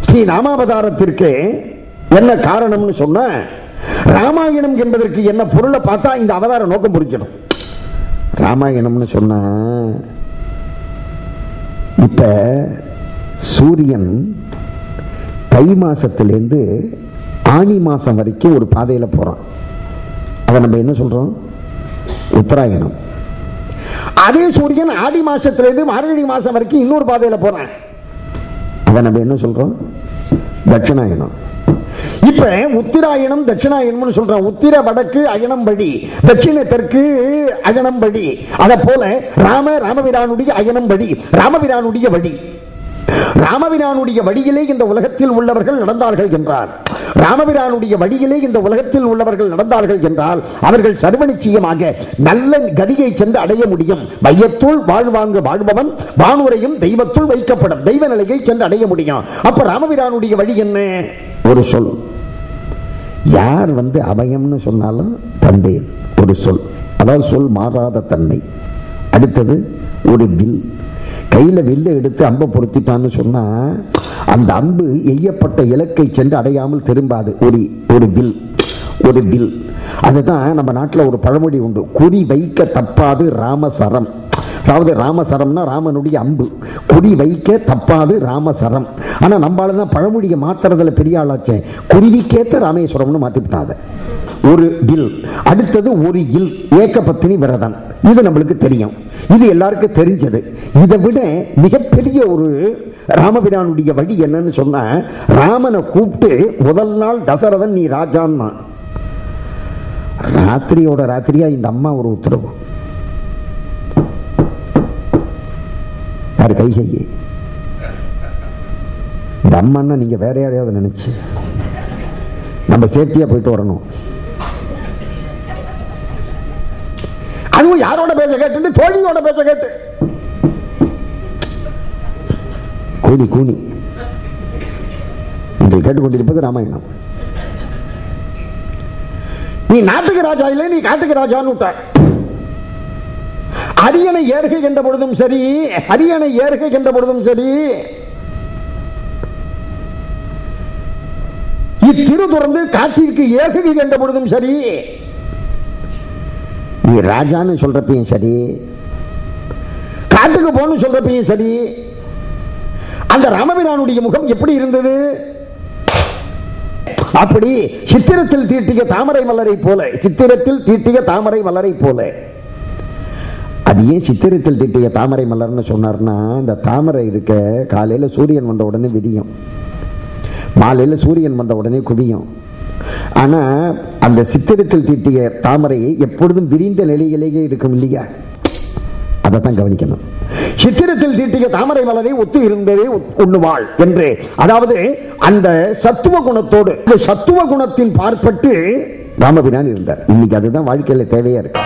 ஸ்ரீ ராமாவதாரத்திற்கு என்ன காரணம்னு சொன்ன, ராமாயணம் என்பதற்கு என்ன பொருளை பார்த்தா இந்த அவதார நோக்கம் புரிஞ்சிடும். ராமாயணம்னு சொன்ன, இப்ப சூரியன் தை மாசத்திலிருந்து ஆனி மாசம் வரைக்கும் ஒரு பாதையில போறான். அதை நம்ம என்ன சொல்றோம்? உத்தராயணம். அதே சூரியன் ஆடி மாசத்திலிருந்து மார்கழி மாசம் வரைக்கும் இன்னொரு பாதையில போறான். அதை நம்ம என்ன சொல்றோம்? தட்சிணாயனம். இப்ப உத்திராயணம் தட்சிணாயனம் சொல்றோம். உத்திர வடக்கு அயனம் வழி, தட்சிண தெற்கு அயனம் வழி. அத போல ராமபிரானுடைய அயனம் வழி, ராமபிரானுடைய வழி. ராமபிரானுடைய வழியிலே இந்த உலகத்தில் உள்ளவர்கள் நடந்தார்கள் என்றால், ராமபிரானுடைய வழியிலே இந்த உலகத்தில் உள்ளவர்கள் நடந்தார்கள் என்றால் அவர்கள் சர்வ நிச்சயமாக நல்ல கதியை சென்று அடைய முடியும். வையத்துள் வாழ்வாங்கு வாழ்பவன் வானுரையும் தெய்வத்துள் வைக்கப்படும் தெய்வ நிலையை சென்று அடைய முடியும். அப்ப ராமபிரானுடைய வழி என்ன? ஒரு சொல். யார் அபயம்னு சொன்னாலும் தந்தை ஒரு சொல், அதாவது சொல் மாறாத தன்மை. அடுத்தது ஒரு வில். கையில வில்ல எடுத்து அம்பை பொருத்திட்டான்னு சொன்னா அந்த அம்பு எய்யப்பட்ட இலக்கை சென்று அடையாமல் திரும்பாது. ஒரு வில், ஒரு வில். அதுதான் நம்ம நாட்டில் ஒரு பழமொழி உண்டு, குறி வைக்க தப்பாது ராமசரம். அதாவது ராமசரம்னா ராமனுடைய அம்பு, குறி வைக்க தப்பாது ராமசரம். ஆனா நம்மளால தான் பழமொழியை மாத்துறதுல பெரிய ஆளாச்சே, குருவிக்கேத்த ராமேஸ்வரம்னு மாத்திட்டாங்க. ஒரு வில். அடுத்தது ஒரு இல், ஏக்க பத்தினி விரதம். இது நம்மளுக்கு தெரியும், இது எல்லாருக்கும் தெரிஞ்சது. இதை விட மிகப்பெரிய ஒரு ராமபிரானுடைய வழி என்னன்னு சொன்ன, ராமனை கூப்பிட்டு முதல் நாள் தசரதன் நீ ராஜான்னா, ராத்திரியோட ராத்திரியா இந்த அம்மா ஒரு உத்தரவு, கை செய்ய. இந்த அம்மான்னா நீங்க வேற யாரையாவது நினைச்சு நம்ம சேஃப்டியா போயிட்டு வரணும். அதுவும் யாரோட பேச கேட்டு? தோழியோட பேச கேட்டு. கூனி கூனி நீங்கள் கேட்டுக்கொண்டிருப்பது ராமாயணம். நீ நாட்டுக்கு ராஜா இல்லை, நீ காட்டுக்கு ராஜான்னு விட்ட. அரியணை ஏறுகை என்ற பொழுதும் சரி, அரியணை ஏறுகை என்ற பொழுதும் சரி, இத்திரு துறந்து காட்டிற்கு ஏறுகை என்ற பொழுதும் சரி, நீ ராஜான்னு சொல்றப்பையும் சரி, காட்டுக்கு போன்னு சொல்றப்பையும் சரி, அந்த ராமபிரானுடைய முகம் எப்படி இருந்தது? அப்படி சித்திரத்தில் தீட்டிய தாமரை மலரை போல, சித்திரத்தில் தீட்டிய தாமரை மலரை போல. அது ஏன் சித்திரத்தில் தீட்டிய தாமரை மலர்னு சொன்னார்னா, இந்த தாமரை இருக்க காலையில சூரியன் வந்த உடனே விரியும், மாலையில சூரியன் வந்த உடனே குவியும். ஆனா அந்த சித்திரத்தில் தீட்டிய தாமரை எப்பொழுதும் விரிந்த நிலையிலேயே இருக்கும் இல்லையா? அதைத்தான் கவனிக்கணும். சித்திரத்தில் தீட்டிய தாமரை மலரை ஒத்து இருந்ததே உண்ணுவாள் என்று, அதாவது அந்த சத்துவ குணத்தோடு, சத்துவ குணத்தின் பார்ப்பட்டு ராமபிரான் இருந்தார். இன்னைக்கு அதுதான் வாழ்க்கையில தேவையா இருக்கு.